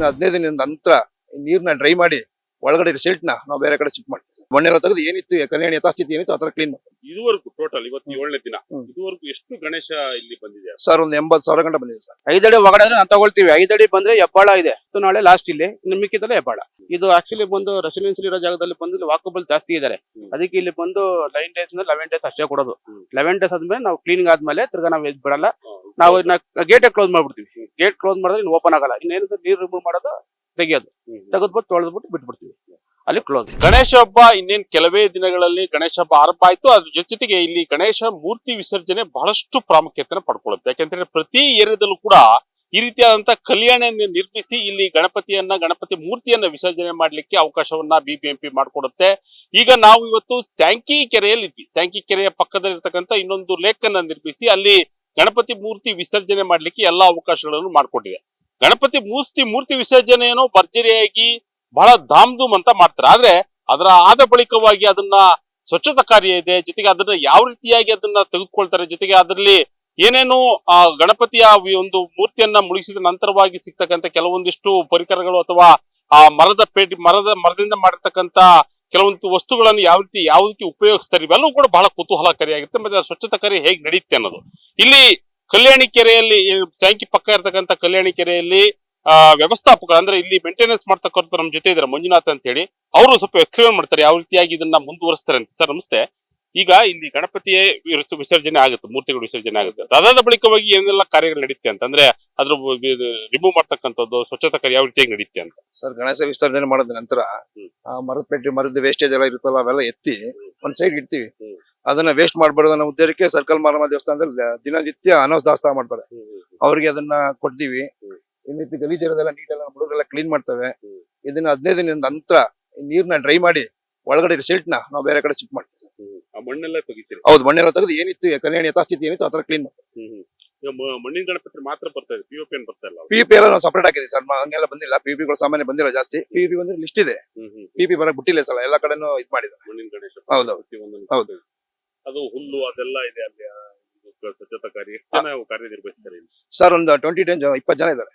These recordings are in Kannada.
ಇದನ್ನ 15 ದಿನದ ನಂತರ ನೀರ್ನ ಡ್ರೈ ಮಾಡಿ ಒಳಗಡೆ ರಿಸಲ್ಟ್ ನಾವು ಬೇರೆ ಕಡೆ ಶಿಫ್ಟ್ ಮಾಡ್ತೀವಿ. ಮಣ್ಣೆಲ್ಲ ತೆಗೆದು ಏನಿತ್ತು ಕಲ್ಯಾಣಿ ಯಥಾಸ್ಥಿತಿ ಏನಿತ್ತು ಆತರ ಕ್ಲೀನ್ ಮಾಡ್ತೀವಿ. ಇದುವರೆಗೂ ಟೋಟಲ್ ಇವತ್ತು 7ನೇ ದಿನ, ಇದುವರೆಗೂ ಎಷ್ಟು ಗಣೇಶ ಇಲ್ಲಿ ಬಂದಿದೆ ಸರ್? ಒಂದು 80,000 ಗಂಟೆ ಬಂದಿದೆ ಸರ್. 5 ಅಡಿ ಒಳಗಡೆ ನಾವು ತಗೊಳ್ತೀವಿ. 5 ಅಡಿ ಬಂದ್ರೆ ಹೆಬ್ಬಾಳ ಇದೆ, ನಾಳೆ ಲಾಸ್ಟ್ ಇಲ್ಲಿ ಮಿಕ್ಕಿದಲ್ಲ ಹೆಬ್ಬಾಳ. ಇದು ಆಕ್ಚುಲಿ ಬಂದು ರೆಸಿಡೆನ್ಸಿಯಲ್ ಇರೋ ಜಾಗದಲ್ಲಿ ಬಂದು ವಾಕಬಲ್ ಜಾಸ್ತಿ ಇದಾರೆ. ಅದಕ್ಕೆ ಇಲ್ಲಿ ಬಂದು 9 ಡೇಸ್ 11 ಡೇಸ್ ಅಷ್ಟೇ ಕೊಡೋದು. 11 ಡೇಸ್ ಆದ್ಮೇಲೆ ನಾವು ಕ್ಲೀನಿಂಗ್ ಆದ್ಮೇಲೆ ತಿರ್ಗಾ ನಾವು ಬಿಡಲ್ಲ. ನಾವು ಗೇಟ್ ಕ್ಲೋಸ್ ಮಾಡ್ಬಿಡ್ತೀವಿ. ಗೇಟ್ ಕ್ಲೋಸ್ ಮಾಡಿದ್ರೆ ಇನ್ನು ಓಪನ್ ಆಗಲ್ಲ. ಇನ್ನೇನು ನೀರು ರಿಮೂವ್ ಮಾಡೋದು, ತೆಗಿಯೋದು, ತೆಗೆದ್ಬಿಟ್ಟು ತೊಳೆದ್ಬಿಟ್ಟು ಬಿಟ್ಬಿಡ್ತೀವಿ. ಅಲ್ಲಿ ಕ್ಲೋಸ್. ಗಣೇಶ ಹಬ್ಬ ಇನ್ನೇನ್ ಕೆಲವೇ ದಿನಗಳಲ್ಲಿ ಗಣೇಶ ಹಬ್ಬ ಆರಂಭ ಆಯ್ತು. ಅದ್ರ ಜೊತೆಗೆ ಇಲ್ಲಿ ಗಣೇಶ ಮೂರ್ತಿ ವಿಸರ್ಜನೆ ಬಹಳಷ್ಟು ಪ್ರಾಮುಖ್ಯತೆಯನ್ನು ಪಡ್ಕೊಳ್ಳುತ್ತೆ. ಯಾಕೆಂದ್ರೆ ಪ್ರತಿ ಏರಿಯಾದಲ್ಲೂ ಕೂಡ ಈ ರೀತಿಯಾದಂತಹ ಕಲ್ಯಾಣಿಯನ್ನು ನಿರ್ಮಿಸಿ ಇಲ್ಲಿ ಗಣಪತಿ ಮೂರ್ತಿಯನ್ನ ವಿಸರ್ಜನೆ ಮಾಡ್ಲಿಕ್ಕೆ ಅವಕಾಶವನ್ನ ಬಿಬಿಎಂಪಿ ಮಾಡಿಕೊಡುತ್ತೆ. ಈಗ ನಾವು ಇವತ್ತು ಸ್ಯಾಂಕಿ ಕೆರೆಯಲ್ಲಿ ಇದ್ವಿ. ಸ್ಯಾಂಕಿ ಕೆರೆಯ ಪಕ್ಕದಲ್ಲಿ ಇರ್ತಕ್ಕಂಥ ಇನ್ನೊಂದು ಲೇಕ್ ಅನ್ನ ನಿರ್ಮಿಸಿ ಅಲ್ಲಿ ಗಣಪತಿ ಮೂರ್ತಿ ವಿಸರ್ಜನೆ ಮಾಡ್ಲಿಕ್ಕೆ ಎಲ್ಲಾ ಅವಕಾಶಗಳನ್ನು ಮಾಡಿಕೊಟ್ಟಿದೆ. ಗಣಪತಿ ಮೂರ್ತಿ ವಿಸರ್ಜನೆಯನ್ನು ಭರ್ಜರಿಯಾಗಿ ಬಹಳ ಧಾಮ್ ಅಂತ ಮಾಡ್ತಾರೆ. ಆದ್ರೆ ಅದರ ಆದ ಬಳಿಕವಾಗಿ ಅದನ್ನ ಸ್ವಚ್ಛತಾ ಕಾರ್ಯ ಇದೆ, ಜೊತೆಗೆ ಅದನ್ನ ಯಾವ ರೀತಿಯಾಗಿ ಅದನ್ನ ತೆಗೆದುಕೊಳ್ತಾರೆ, ಜೊತೆಗೆ ಅದರಲ್ಲಿ ಏನೇನು ಗಣಪತಿಯ ಒಂದು ಮೂರ್ತಿಯನ್ನ ಮುಳುಗಿಸಿದ ನಂತರವಾಗಿ ಸಿಗ್ತಕ್ಕಂಥ ಕೆಲವೊಂದಿಷ್ಟು ಪರಿಕರಗಳು ಅಥವಾ ಆ ಮರದಿಂದ ಮಾಡಿರ್ತಕ್ಕಂಥ ಕೆಲವೊಂದು ವಸ್ತುಗಳನ್ನು ಯಾವುದಕ್ಕೆ ಉಪಯೋಗಿಸ್ತಾರೆ, ಇವೆಲ್ಲವೂ ಕೂಡ ಬಹಳ ಕುತೂಹಲಕಾರಿಯಾಗಿರುತ್ತೆ. ಮತ್ತೆ ಸ್ವಚ್ಛತಾ ಕಾರ್ಯ ಹೇಗೆ ನಡೆಯುತ್ತೆ ಅನ್ನೋದು. ಇಲ್ಲಿ ಕಲ್ಯಾಣಿ ಕೆರೆಯಲ್ಲಿ, ಸ್ಯಾಂಕಿ ಪಕ್ಕ ಇರತಕ್ಕಂಥ ಕಲ್ಯಾಣಿ ಕೆರೆಯಲ್ಲಿ ವ್ಯವಸ್ಥಾಪಕರು ಅಂದ್ರೆ ಇಲ್ಲಿ ಮೇಂಟೆನೆನ್ಸ್ ಮಾಡ್ತಕ್ಕಂಥ ನಮ್ಮ ಜೊತೆ ಇದ್ದಾರೆ ಮಂಜುನಾಥ್ ಅಂತ ಹೇಳಿ. ಅವರು ಸ್ವಲ್ಪ ಎಕ್ಸ್ಪ್ಲೇನ್ ಮಾಡ್ತಾರೆ ಯಾವ ರೀತಿಯಾಗಿ ಇದನ್ನ ಮುಂದುವರಿಸ್ತಾರೆ ಅಂತ. ಸರ್ ನಮಸ್ತೆ. ಈಗ ಇಲ್ಲಿ ಗಣಪತಿಯೇ ವಿಸರ್ಜನೆ ಆಗುತ್ತೆ, ಮೂರ್ತಿಗಳು ವಿಸರ್ಜನೆ ಆಗುತ್ತೆ. ಅದಾದ ಬಳಿಕವಾಗಿ ಏನೆಲ್ಲ ಕಾರ್ಯಗಳು ನಡೆಯುತ್ತೆ ಅಂತಂದ್ರೆ ಅದ್ರ ರಿಮೂವ್ ಮಾಡ್ತಕ್ಕಂಥದ್ದು, ಸ್ವಚ್ಛತಾ ಕಾರ್ಯ ಯಾವ ರೀತಿಯಾಗಿ ನಡೆಯುತ್ತೆ ಅಂತ. ಸರ್, ಗಣೇಶ ವಿಸರ್ಜನೆ ಮಾಡಿದ ನಂತರ ಮರದ ವೇಸ್ಟೇಜ್ ಎಲ್ಲ ಇರುತ್ತಲ್ಲ ಅವೆಲ್ಲ ಎತ್ತಿ ಒಂದ್ ಸೈಡ್ ಇಡ್ತೀವಿ. ಅದನ್ನ ವೇಸ್ಟ್ ಮಾಡಬಾರ್ದು ಅನ್ನೋ ಉದ್ದೇಶಕ್ಕೆ ಸರ್ಕಲ್ ಮಾರಮ್ಮ ದೇವಸ್ಥಾನದಲ್ಲಿ ದಿನನಿತ್ಯ ಅನೌದಾಸ್ತ ಮಾಡ್ತಾರೆ. ಅವ್ರಿಗೆ ಅದನ್ನ ಕೊಡ್ತೀವಿ. ಇನ್ನಿತ್ತು ಗಲೀಜಿರೋದೆಲ್ಲ ನೀಟೆಲ್ಲ ಹುಡುಗರೆಲ್ಲ ಕ್ಲೀನ್ ಮಾಡ್ತವೆ. ಇದನ್ನ 15 ದಿನದ ನಂತರ ನೀರ್ನ ಡ್ರೈ ಮಾಡಿ ಒಳಗಡೆ ರಿಸಲ್ಟ್ ನಾವು ಬೇರೆ ಕಡೆ ಶಿಫ್ಟ್ ಮಾಡ್ತೀವಿ. ಮಣ್ಣೆಲ್ಲ ತೆಗಿತೀರಿ? ಹೌದು, ಮಣ್ಣೆಲ್ಲ ತೆಗೆದು ಏನಿತ್ತು ಕಲ್ಯಾಣಿ ಯಥಾಸ್ಥಿತಿ ಏನಿತ್ತು ಆತರ ಕ್ಲೀನ್ ಮಾಡ್ತೀವಿ. ಮಣ್ಣಿನ ಗಣಪತಿ ಮಾತ್ರ ಬರ್ತಾ ಇದೆ, ಪಿಒಪಿ ಏನ್ ಬರ್ತಾ ಇಲ್ಲ? ಪಿಪಿ ಎಲ್ಲ ನಾವು ಸಪರೇಟ್ ಹಾಕಿದ್ವಿ ಸರ್. ಹಂಗೆಲ್ಲ ಬಂದಿಲ್ಲ. ಪಿಪಿಗಳು ಸಾಮಾನ್ಯ ಬಂದಿಲ್ಲ ಜಾಸ್ತಿ. ಪಿಪಿ ಬಂದ್ರೆ ಲಿಸ್ಟ್ ಇದೆ. ಪಿಪಿ ಬರಕ್ ಬಿಟ್ಟಿಲ್ಲ ಸಲ, ಎಲ್ಲ ಕಡೆನೂ ಇದ್ ಮಾಡಿದ್ದಾರೆ ಮಣ್ಣಿನ ಗಣೇಶ. ಹೌದು. ಅದು ಹುಲ್ಲು ಅದೆಲ್ಲ ಇದೆ ಅಲ್ಲಿ. ಸ್ವಚ್ಛತಾ ಕಾರ್ಯ ಕಾರ್ಯನಿರ್ವಹಿಸ್ತಾರೆ ಸರ್. ಒಂದು 20 ಜನ ಇದ್ದಾರೆ.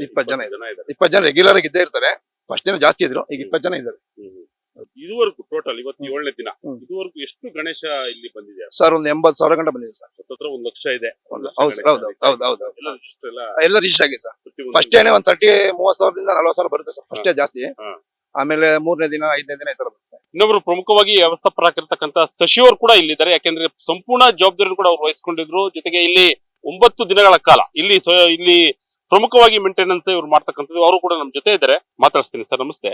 20 ಜನ ರೆಗ್ಯುಲರ್ ಆಗಿ ಇದ್ದೇ ಇರ್ತಾರೆ. ಫಸ್ಟ್ ದಿನ ಜಾಸ್ತಿ ಇದ್ರು, ಈಗ 20 ಜನ ಇದ್ದಾರೆ. ಇದುವರೆಗೂ ಟೋಟಲ್ ಇವತ್ತು 7ನೇ ದಿನ, ಇದುವರೆಗೂ ಎಷ್ಟು ಗಣೇಶ ಇಲ್ಲಿ ಬಂದಿದೆ ಸರ್? ಒಂದು 80,000 ಗಂಟೆ ಬಂದಿದೆ ಸರ್. 1 ಲಕ್ಷ ಇದೆ. ಎಲ್ಲ ರಿಜಿಸ್ಟರ್ ಆಗಿದೆ ಸರ್. ಫಸ್ಟ್ ಡೇನೆ ಒಂದು 30,000 ಸಾವಿರದಿಂದ 40,000 ಬರುತ್ತೆ ಸರ್. ಫಸ್ಟ್ ಡೇ ಜಾಸ್ತಿ, ಆಮೇಲೆ 3ನೇ ದಿನ 5ನೇ ದಿನ ಈ ತರ ಬರುತ್ತೆ. ಇನ್ನೊಬ್ರು ಪ್ರಮುಖವಾಗಿ ವ್ಯವಸ್ಥಾಪಕರಾಗಿರ್ತಕ್ಕಂಥ ಶಶಿ ಅವರು ಕೂಡ ಇಲ್ಲಿದ್ದಾರೆ. ಯಾಕೆಂದ್ರೆ ಸಂಪೂರ್ಣ ಜವಾಬ್ದಾರಿ ಕೂಡ ಅವ್ರು ವಹಿಸ್ಕೊಂಡಿದ್ರು. ಜೊತೆಗೆ ಇಲ್ಲಿ 9 ದಿನಗಳ ಕಾಲ ಇಲ್ಲಿ ಪ್ರಮುಖವಾಗಿ ಮೇಂಟೆನೆನ್ಸ್ ಇವ್ರು ಮಾಡ್ತಕ್ಕಂಥದ್ದು. ಅವರು ಕೂಡ ನಮ್ಮ ಜೊತೆ ಇದ್ದಾರೆ, ಮಾತಾಡಿಸ್ತೀನಿ. ಸರ್ ನಮಸ್ತೆ.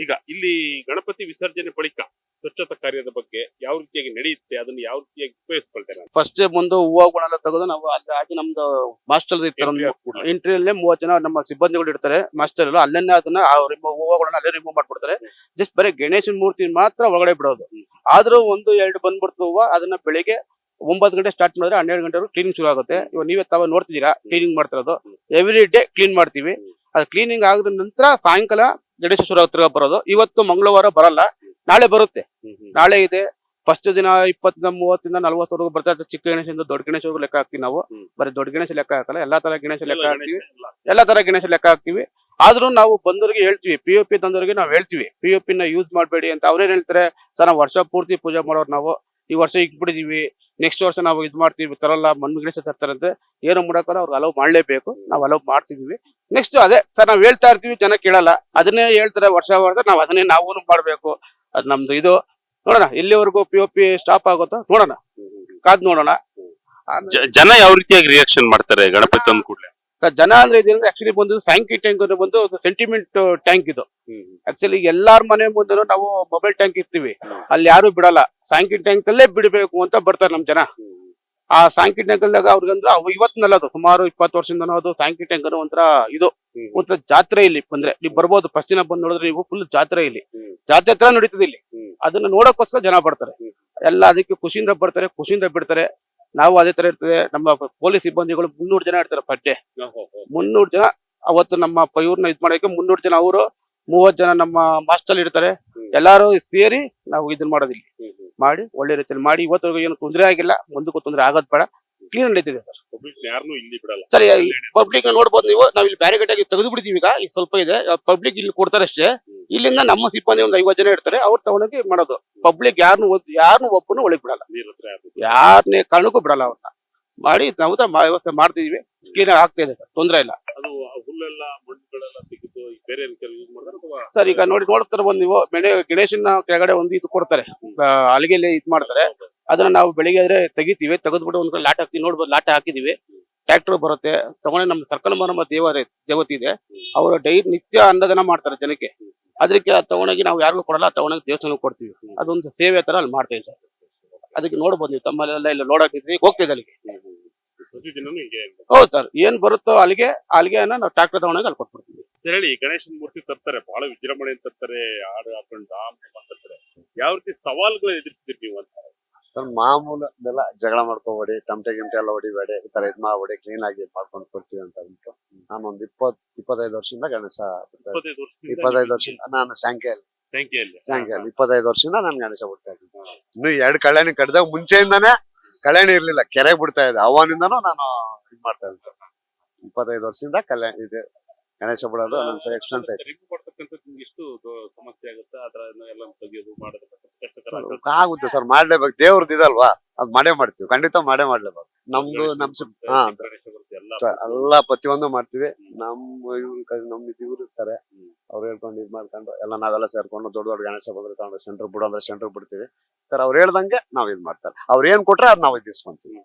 ಈಗ ಇಲ್ಲಿ ಗಣಪತಿ ವಿಸರ್ಜನೆ ಬಳಿಕ ಸ್ವಚ್ಛತಾ ಕಾರ್ಯದ ಬಗ್ಗೆ ಯಾವ ರೀತಿಯಾಗಿ ನಡೆಯುತ್ತೆ, ಅದನ್ನ ಯಾವ ರೀತಿಯಾಗಿ ಉಪಯೋಗಿಸ್ಕೊಳ್ತಾರೆ? ಫಸ್ಟ್ ಮುಂದೆ ಹೂವುಗಳೆಲ್ಲ ತೆಗೆದು ನಾವು ಅಲ್ಲಿ ಹಾಕಿ ನಮ್ದು ಮಾಸ್ಟರ್ ಇರ್ತಾರೆ, ಎಂಟ್ರಿಯಲ್ಲೇ 30 ಜನ ನಮ್ಮ ಸಿಬ್ಬಂದಿಗಳು ಇರ್ತಾರೆ. ಮಾಸ್ಟರ್ ಎಲ್ಲ ಅಲ್ಲೇನೆ ಅದನ್ನ ಹೂವುಗಳನ್ನ ಅಲ್ಲೇ ರಿಮೂವ್ ಮಾಡ್ಬಿಡ್ತಾರೆ. ಜಸ್ಟ್ ಬರೀ ಗಣೇಶನ ಮೂರ್ತಿ ಮಾತ್ರ ಒಳಗಡೆ ಬಿಡೋದು. ಆದ್ರೂ 1-2 ಬಂದ್ಬಿಡ್ತು ಹೂವು. ಅದನ್ನ ಬೆಳಿಗ್ಗೆ 9 ಗಂಟೆ ಸ್ಟಾರ್ಟ್ ಮಾಡಿದ್ರೆ 12 ಗಂಟೆವರೆಗೂ ಕ್ಲೀನಿಂಗ್ ಶುರು ಆಗುತ್ತೆ. ಇವಾಗ ನೀವೇ ನೋಡ್ತಿದ್ದೀರಾ ಕ್ಲೀನಿಂಗ್ ಮಾಡ್ತಿರೋದು. ಎವ್ರಿ ಡೇ ಕ್ಲೀನ್ ಮಾಡ್ತೀವಿ. ಅದು ಕ್ಲೀನಿಂಗ್ ಆಗಿದ ನಂತರ ಸಾಯಂಕಾಲ ಗಣೇಶ ಶುರು ಬರೋದು. ಇವತ್ತು ಮಂಗಳವಾರ ಬರಲ್ಲ, ನಾಳೆ ಬರುತ್ತೆ. ನಾಳೆ ಇದೆ. ಫಸ್ಟ್ ದಿನ 20, 30, 40 ಬರ್ತಾ ಇರ್ತದೆ. ಚಿಕ್ಕ ಗಣೇಶದಿಂದ ದೊಡ್ಡ ಗಣೇಶವರೆಗೂ ಲೆಕ್ಕ ಹಾಕ್ತಿವಿ ನಾವು. ಬರೀ ದೊಡ್ಡ ಗಣೇಶ ಲೆಕ್ಕ ಹಾಕಲ್ಲ, ಎಲ್ಲಾ ತರ ಗಣೇಶ ಲೆಕ್ಕ ಹಾಕ್ತಿವಿ. ಎಲ್ಲಾ ತರ ಗಣೇಶ ಲೆಕ್ಕ ಹಾಕ್ತಿವಿ. ಆದ್ರೂ ನಾವು ಬಂದವರಿಗೆ ಹೇಳ್ತೀವಿ, ಪಿಒಪಿ ತಂದವರಿಗೆ ನಾವು ಹೇಳ್ತೀವಿ ಪಿಒಪಿ ನ ಯೂಸ್ ಮಾಡಬೇಡಿ ಅಂತ. ಅವ್ರೇನ್ ಹೇಳ್ತಾರೆ, ಸರ್ ನಾವು ವರ್ಷ ಪೂರ್ತಿ ಪೂಜೆ ಮಾಡೋರು, ನಾವು ಈ ವರ್ಷ ಇಟ್ಬಿಟ್ಟಿದೀವಿ, ನೆಕ್ಸ್ಟ್ ವರ್ಷ ನಾವು ಇದ್ ಮಾಡ್ತೀವಿ, ತರಲ್ಲ, ಮಣ್ಣು ಗಣೇಶ ತರ್ತಾರಂತೆ. ಏನು ಮಾಡಕ್ಕಲ್ಲ, ಅವ್ರಿಗೆ ಅಲೌ ಮಾಡ್ಲೇಬೇಕು. ನಾವು ಅಲೌ ಮಾಡ್ತಿದೀವಿ. ನೆಕ್ಸ್ಟ್ ಅದೇ ಸರ್ ನಾವು ಹೇಳ್ತಾ ಇರ್ತೀವಿ, ಜನ ಕೇಳಲ್ಲ. ಅದನ್ನೇ ಹೇಳ್ತಾರೆ ವರ್ಷ ನಾವು ಅದನ್ನೇ ನಾವು ಮಾಡ್ಬೇಕು. ಅದ್ ನಮ್ದು ಇದು. ನೋಡೋಣ ಎಲ್ಲಿವರೆಗೂ ಪಿಒಪಿ ಸ್ಟಾಪ್ ಆಗುತ್ತೋ ನೋಡೋಣ, ಕಾದ್ ನೋಡೋಣ. ಜನ ಯಾವ ರೀತಿಯಾಗಿ ರಿಯಾಕ್ಷನ್ ಮಾಡ್ತಾರೆ ಗಣಪತಿ ತಂದ ಕೂಡಲೇ? ಜನ ಅಂದ್ರೆ ಇದೇನು ಆಕ್ಚುಲಿ ಬಂದು ಸ್ಯಾಂಕಿ ಟ್ಯಾಂಕ್ ಬಂದು ಸೆಂಟಿಮೆಂಟ್ ಟ್ಯಾಂಕ್ ಇದು. ಆಕ್ಚುಲಿ ಎಲ್ಲಾರ ಮನೆ ಮುಂದೆ ನಾವು ಮೊಬೈಲ್ ಟ್ಯಾಂಕ್ ಇರ್ತೀವಿ, ಅಲ್ಲಿ ಯಾರು ಬಿಡಲ್ಲ. ಸ್ಯಾಂಕಿ ಟ್ಯಾಂಕ್ ಅಲ್ಲೇ ಬಿಡಬೇಕು ಅಂತ ಬರ್ತಾರೆ ನಮ್ ಜನ. ಆ ಸ್ಯಾಂಕಿ ಟ್ಯಾಂಕ್ ಅಲ್ಲಾಗ ಅವ್ರಿಗಂದ್ರೆ ಅವು ಇವತ್ತಿನಲ್ಲ, ಅದು ಸುಮಾರು 20 ವರ್ಷದಿಂದ ಅದು ಸ್ಯಾಂಕಿ ಟ್ಯಾಂಕ್ ಅನ್ನೋ ಒಂಥರ ಇದು ಒಂಥರ ಜಾತ್ರೆ. ಇಲ್ಲಿ ಬಂದ್ರೆ ನೀವು ಬರ್ಬೋದು, ಫಸ್ಟ್ ದಿನ ಬಂದ್ ನೋಡಿದ್ರೆ ನೀವು ಫುಲ್ ಜಾತ್ರೆ. ಇಲ್ಲಿ ಜಾತ್ರೆ ತರ ನಡೀತದೆ ಇಲ್ಲಿ. ಅದನ್ನ ನೋಡಕ್ಕೋಸ್ಕರ ಜನ ಬರ್ತಾರೆ ಎಲ್ಲ. ಅದಕ್ಕೆ ಖುಷಿಯಿಂದ ಬರ್ತಾರೆ, ಖುಷಿಯಿಂದ ಬಿಡ್ತಾರೆ. ನಾವು ಅದೇ ತರ ಇರ್ತದೆ. ನಮ್ಮ ಪೊಲೀಸ್ ಸಿಬ್ಬಂದಿಗಳು 300 ಜನ ಇರ್ತಾರೆ ಪಟ್ಟೆ. 300 ಜನ ಅವತ್ತು ನಮ್ಮ ಇವ್ರನ್ನ ಇದ್ ಮಾಡಕ್ಕೆ 300 ಜನ. ಅವರು 30 ಜನ ನಮ್ಮ ಮಾಸ್ಟರ್ ಇರ್ತಾರೆ. ಎಲ್ಲಾರು ಸೇರಿ ನಾವು ಇದನ್ನ ಮಾಡೋದಿಲ್ಲ ಮಾಡಿ ಒಳ್ಳೆ ರೀತಿಯಲ್ಲಿ ಮಾಡಿ. ಇವತ್ತು ಏನು ತೊಂದರೆ ಆಗಿಲ್ಲ, ಮುಂದಕ್ಕೂ ತೊಂದರೆ ಆಗೋದ್ ಬೇಡ. ಕ್ಲೀನ್ ನಡೀತಿದೆ ಸರ್. ಪಬ್ಲಿಕ್ ಯಾರನ್ನೂ ಇಲ್ಲಿ ಬಿಡಲ್ಲ. ಸರಿ, ಪಬ್ಲಿಕ್ ನೋಡ್ಬೋದು ನೀವು, ನಾವ್ ಇಲ್ಲಿ ಬ್ಯಾರಿಕೇಡ್ ಆಗಿ ತೆಗೆದು ಬಿಡ್ತೀವಿ. ಈಗ ಸ್ವಲ್ಪ ಇದೆ, ಪಬ್ಲಿಕ್ ಇಲ್ಲಿ ಕೊಡ್ತಾರೆ ಅಷ್ಟೇ. ಇಲ್ಲಿಂದ ನಮ್ಮ ಸಿಬ್ಬಂದಿ ಒಂದು 50 ಜನ ಇರ್ತಾರೆ, ಅವ್ರು ತಗೊಂಡೋಗಿ ಮಾಡೋದು. ಪಬ್ಲಿಕ್ ಯಾರನ್ನು ಒಬ್ಬನು ಒಳಗೆ ಬಿಡಲ್ಲ, ನೀರ್ ಹತ್ರ ಯಾರು ಯಾರನ್ನೇ ಕಾರಣಕ್ಕೂ ಬಿಡಲ್ಲ. ಅವ್ರನ್ನ ಮಾಡಿ ನಾವು ವ್ಯವಸ್ಥೆ ಮಾಡ್ತಿದೀವಿ, ಕ್ಲೀನ್ ಆಗಿ ಆಗ್ತಾ ಇದೆ, ತೊಂದರೆ ಇಲ್ಲ. ಅದು ಆ ಹುಲ್ಲೆಲ್ಲ ಮಣ್ಣುಗಳೆಲ್ಲ ತೆಗೆದು ಬೇರೆ ರೀತಿಯಲ್ಲಿ ಯೂಸ್ ಮಾಡ್ತಾರೆ ಅಥವಾ ಸರ್ ಈಗ ನೋಡ್ತಾರೆ ಒಂದು ನೀವು ಗಣೇಶನ ಕೆಳಗಡೆ ಒಂದು ಇದು ಕೊಡ್ತಾರೆ, ಅಲ್ಲಿಗೆಲ್ಲಿ ಇದು ಮಾಡ್ತಾರೆ. ಅದನ್ನ ನಾವು ಬೆಳಿಗ್ಗೆ ಆದ್ರೆ ತೆಗಿತೀವಿ, ತೆಗೆದ್ಬಿಟ್ಟು ಒಂದ್ ಕಡೆ ಲಾಟ್ ಹಾಕ್ತಿವಿ. ನೋಡ್ಬೋದು, ಲಾಟ ಹಾಕಿದೀವಿ, ಟ್ರ್ಯಾಕ್ಟರ್ ಬರುತ್ತೆ ತಗೊಂಡು. ನಮ್ಮ ಸರ್ಕಲ್ ಮಾರಮ್ಮ ದೇವತೆ ಇದೆ, ಅವರು ನಿತ್ಯ ಅನ್ನದಾನ ಮಾಡ್ತಾರೆ ಜನಕ್ಕೆ. ಅದಕ್ಕೆ ತಗೊಂಡೋಗಿ ನಾವು ಯಾರಿಗೂ ಕೊಡಲ್ಲ, ತಗೊಂಡೋಗಿ ದೇವಸ್ಥಾನಕ್ಕೆ ಕೊಡ್ತೀವಿ. ಅದೊಂದು ಸೇವೆ ತರ ಅಲ್ಲಿ ಮಾಡ್ತೇವೆ ಸರ್. ಅದಕ್ಕೆ ನೋಡ್ಬೋದು ನೀವು, ತಮ್ಮಲ್ಲೆಲ್ಲ ಇಲ್ಲ ಲೋಡ್ ಹಾಕಿದ್ವಿ, ಹೋಗ್ತಿದೆ ಅಲ್ಲಿಗೆ. ಪ್ರತಿದಿನನೂ ಹೀಗೆ ಹೌದು ಸರ್, ಏನ್ ಬರುತ್ತೋ ಅಲ್ಲಿಗೆನ ನಾವು ಟ್ರ್ಯಾಕ್ಟರ್ ತಗೊಂಡೋಗಿ ಅಲ್ಲಿ ಕೊಟ್ಬಿಡ್ತೀವಿ. ಹೇಳಿ. ಗಣೇಶನ ಮೂರ್ತಿ ತರ್ತಾರೆ, ಬಹಳ ವಿಜೃಂಭಣೆ ತರ್ತಾರೆ, ಹಾಡು ಹಾಕೊಂಡು ತರ್ತಾರೆ. ಯಾವ ರೀತಿ ಸವಾಲುಗಳು ಎದುರಿಸಿದ್ರಿ ನೀವು ಅಂತ? ಸರ್ ಮಾಮೂಲು ಅದೆಲ್ಲ ಜಗಳ ಮಾಡ್ಕೋಬೇಡಿ, ತಮಟೆ ಗಿಮಟೆ ಎಲ್ಲ ಹೊಡಿಬೇಡಿ, ಈ ತರ ಇದ್ ಮಾಡ್ಬೇಡಿ, ಕ್ಲೀನ್ ಆಗಿ ಮಾಡ್ಕೊಂಡು ಕೊಡ್ತೀವಿ ಅಂತ ಅಂದ್ಬಿಟ್ಟು ನಾನು ಒಂದು 25 ವರ್ಷದಿಂದ ಗಣೇಶ 25 ವರ್ಷದಿಂದ ನಾನು ಸಂಖ್ಯೆಯಲ್ಲಿ 25 ವರ್ಷದಿಂದ ನಾನು ಗಣೇಶ ಬಿಡ್ತಾ ಇದ್ದೀನಿ. ಇನ್ನು 2 ಕಳೆಣಿ ಕಡ್ದಾಗ ಮುಂಚೆಯಿಂದಾನೇ ಕಳೆಣಿ ಇರ್ಲಿಲ್ಲ, ಕೆರೆಗೆ ಬಿಡ್ತಾ ಇದ್ದೆ. ಅವನಿಂದಾನು ನಾನು ಇದ್ ಮಾಡ್ತಾ ಇದ್ದೀನಿ ಸರ್. 25 ವರ್ಷದಿಂದ ಇದೆ ಗಣೇಶ ಬಿಡೋದು ನನ್ನ ಎಕ್ಸ್ಪೀರಿಯನ್ಸ್ ಆಯ್ತು. ಎಷ್ಟು ಸಮಸ್ಯೆ ಆಗುತ್ತೆ ಅದರ ಎಲ್ಲ ತೆಗೆಯೋದು ಮಾಡೋದು ಕಷ್ಟಕರ ಆಗುತ್ತೆ ಸರ್, ಮಾಡ್ಲೇಬೇಕು. ದೇವ್ರದ್ದು ಇದಲ್ವಾ, ಅದ್ ಮಾಡೇ ಮಾಡ್ತೀವಿ, ಖಂಡಿತ ಮಾಡೇ ಮಾಡ್ಲೇಬೇಕು. ನಮ್ದು ಎಲ್ಲ ಪ್ರತಿಯೊಂದು ಮಾಡ್ತೀವಿ. ಇವ್ರು ಇರ್ತಾರೆ, ಅವ್ರು ಹೇಳ್ಕೊಂಡು ಇದ್ ಮಾಡ್ಕೊಂಡು ಎಲ್ಲ ನಾವೆಲ್ಲ ಸೇರ್ಕೊಂಡು ದೊಡ್ಡ ದೊಡ್ಡ ಗಣೇಶ ಬಂದ್ರೆ ತಗೊಂಡು ಸೆಂಟರ್ ಬಿಡು ಅಂದ್ರೆ ಸೆಂಟರ್ ಬಿಡ್ತೀವಿ. ಸರ್ ಅವ್ರು ಹೇಳ್ದಂಗೆ ನಾವ್ ಇದ್ ಮಾಡ್ತಾರೆ, ಅವ್ರು ಏನ್ ಕೊಟ್ರೆ ಅದ್ ನಾವ್ ಇದಿಸ್ಕೊಂತೀವಿ.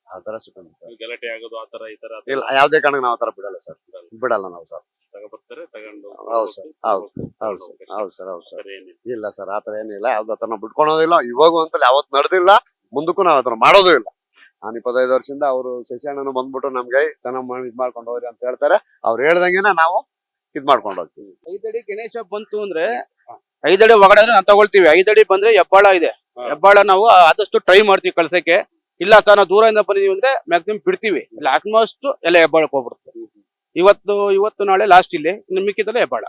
ಆ ತರ ಸಿಕ್ಕೊಂಡು ಗಲಾಟೆ ಆಗೋದು ಆ ತರ ಈ ತರ ಇಲ್ಲ, ಯಾವ್ದೇ ಕಾರಣಕ್ಕೆ ನಾವ್ ಆತರ ಬಿಡಲ್ಲ ಸರ್, ಬಿಡಲ್ಲ ನಾವು ಸರ್. ತಗೊಂಡ್ಬರ್ತಾರೆ, ತಗೊಂಡು ಹೌದು ಸರ್, ಹೌದು ಸರ್. ಇಲ್ಲ ಸರ್, ಆತರ ಏನಿಲ್ಲ, ಯಾವ್ದು ಆತರ ನಾವು ಬಿಟ್ಕೊಳೋದಿಲ್ಲ. ಇವಾಗ ಅಂತಲ್ಲ ಯಾವತ್ತು ನಡೆದಿಲ್ಲ, ಮುಂದಕ್ಕೂ ನಾವ್ ಆತರ ಮಾಡೋದು ಇಲ್ಲ. ನಾನು 25 ವರ್ಷದಿಂದ ಅವರು ಶಶಿಯಣ್ಣನು ಬಂದ್ಬಿಟ್ಟು ನಮ್ಗೆ ಚೆನ್ನಾಗಿ ಇದ್ ಮಾಡ್ಕೊಂಡು ಹೋಗ್ರಿ ಅಂತ ಹೇಳ್ತಾರೆ. ಅವ್ರು ಹೇಳ್ದಂಗೆನ ನಾವು ಇದ್ ಮಾಡ್ಕೊಂಡು ಹೋಗ್ತೀವಿ. 5 ಅಡಿ ಗಣೇಶ ಬಂತು ಅಂದ್ರೆ 5 ಅಡಿ ಒಳಗಡೆ ನಾವು ತಗೊಳ್ತೀವಿ. 5 ಅಡಿ ಬಂದ್ರೆ ಹೆಬ್ಬಾಳ ಇದೆ, ಹೆಬ್ಬಾಳ ನಾವು ಆದಷ್ಟು ಟ್ರೈ ಮಾಡ್ತೀವಿ ಕಳ್ಸಕ್ಕೆ. ಇಲ್ಲ ಸರ್ ನಾವು ದೂರದಿಂದ ಬಂದಿದೀವಿ ಅಂದ್ರೆ ಮ್ಯಾಕ್ಸಿಮಮ್ ಬಿಡ್ತೀವಿ, ಇಲ್ಲ ಆಲ್ಮೋಸ್ಟ್ ಎಲ್ಲ ಹೆಬ್ಬಾಳಕ್ಕೆ ಹೋಗ್ಬಿಡುತ್ತೆ. ಇವತ್ತು ನಾಳೆ ಲಾಸ್ಟ್ ಇಲ್ಲಿ, ಇನ್ನು ಮಿಕ್ಕಿದಲ್ಲೇ ಹೆಬ್ಬಾಳ.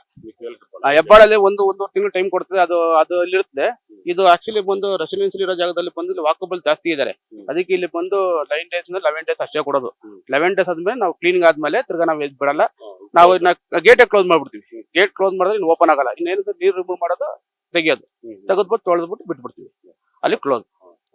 ಹೆಬ್ಬಾಳಲ್ಲಿ ಒಂದು ತಿಂಗಳು ಟೈಮ್ ಕೊಡ್ತದೆ, ಅದು ಇಲ್ಲಿರುತ್ತೆ. ಇದು ಆಕ್ಚುಲಿ ಬಂದು ರೆಸಿಡೆನ್ಸಿಯಲ್ ಇರೋ ಜಾಗದಲ್ಲಿ ಬಂದು ವಾಕಬಲ್ ಜಾಸ್ತಿ ಇದಾರೆ. ಅದಕ್ಕೆ ಇಲ್ಲಿ ಬಂದು 9 days 11 days ಅಷ್ಟೇ ಕೊಡೋದು. 11 days ಆದ್ಮೇಲೆ ನಾವು ಕ್ಲೀನಿಂಗ್ ಆದ್ಮೇಲೆ ತಿರ್ಗಾ ನಾವು ಬಿಡಲ್ಲ. ನಾವು ಗೇಟ್ ಕ್ಲೋಸ್ ಮಾಡ್ಬಿಡ್ತೀವಿ. ಗೇಟ್ ಕ್ಲೋಸ್ ಮಾಡಿದ್ರೆ ಇನ್ನು ಓಪನ್ ಆಗಲ್ಲ. ಇನ್ನೇನು ನೀರು ರಿಮೂವ್ ಮಾಡೋದು, ತೆಗಿಯೋದು, ತೆಗೆದ್ಬಿಟ್ಟು ತೊಳೆದ್ಬಿಟ್ಟು ಬಿಟ್ಬಿಡ್ತೀವಿ, ಅಲ್ಲಿ ಕ್ಲೋಸ್.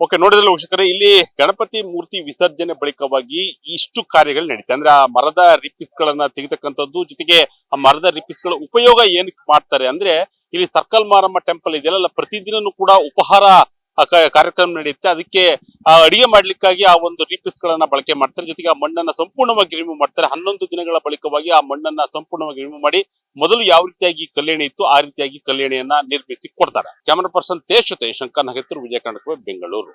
ಓಕೆ, ನೋಡಿದ್ರಲ್ಲ ವೀಕ್ಷಕರೇ, ಇಲ್ಲಿ ಗಣಪತಿ ಮೂರ್ತಿ ವಿಸರ್ಜನೆ ಬಳಿಕವಾಗಿ ಇಷ್ಟು ಕಾರ್ಯಗಳು ನಡೀತೆ. ಅಂದ್ರೆ ಆ ಮರದ ರಿಪಿಸ್ ಗಳನ್ನ ತೆಗಿತಕ್ಕಂಥದ್ದು, ಜೊತೆಗೆ ಆ ಮರದ ರಿಪಿಸ್ ಗಳ ಉಪಯೋಗ ಏನಕ್ಕೆ ಮಾಡ್ತಾರೆ ಅಂದ್ರೆ, ಇಲ್ಲಿ ಸರ್ಕಲ್ ಮಾರಮ್ಮ ಟೆಂಪಲ್ ಇದೆಯಲ್ಲ, ಪ್ರತಿದಿನನೂ ಕೂಡ ಉಪಹಾರ ಕಾರ್ಯಕ್ರಮ ನಡೆಯುತ್ತೆ. ಅದಕ್ಕೆ ಅಡಿಗೆ ಮಾಡ್ಲಿಕ್ಕಾಗಿ ಆ ಒಂದು ರಿಪಿಸ್ ಗಳನ್ನ ಬಳಕೆ ಮಾಡ್ತಾರೆ. ಜೊತೆಗೆ ಆ ಮಣ್ಣನ್ನ ಸಂಪೂರ್ಣವಾಗಿ ರಿಮೂವ್ ಮಾಡ್ತಾರೆ. 11 ದಿನಗಳ ಬಳಿಕವಾಗಿ ಆ ಮಣ್ಣನ್ನ ಸಂಪೂರ್ಣವಾಗಿ ರಿಮೂವ್ ಮಾಡಿ ಮೊದಲು ಯಾವ ರೀತಿಯಾಗಿ ಕಲ್ಯಾಣಿ ಇತ್ತು ಆ ರೀತಿಯಾಗಿ ಕಲ್ಯಾಣಿಯನ್ನ ನಿರ್ಮಿಸಿ ಕೊಡ್ತಾರೆ. ಕ್ಯಾಮರಾ ಪರ್ಸನ್ ತೇಜ್ ಜೊತೆ ಶಂಕರ್ ನಗೇತೂರು, ವಿಜಯ ಕರ್ನಾಟಕ, ಬೆಂಗಳೂರು.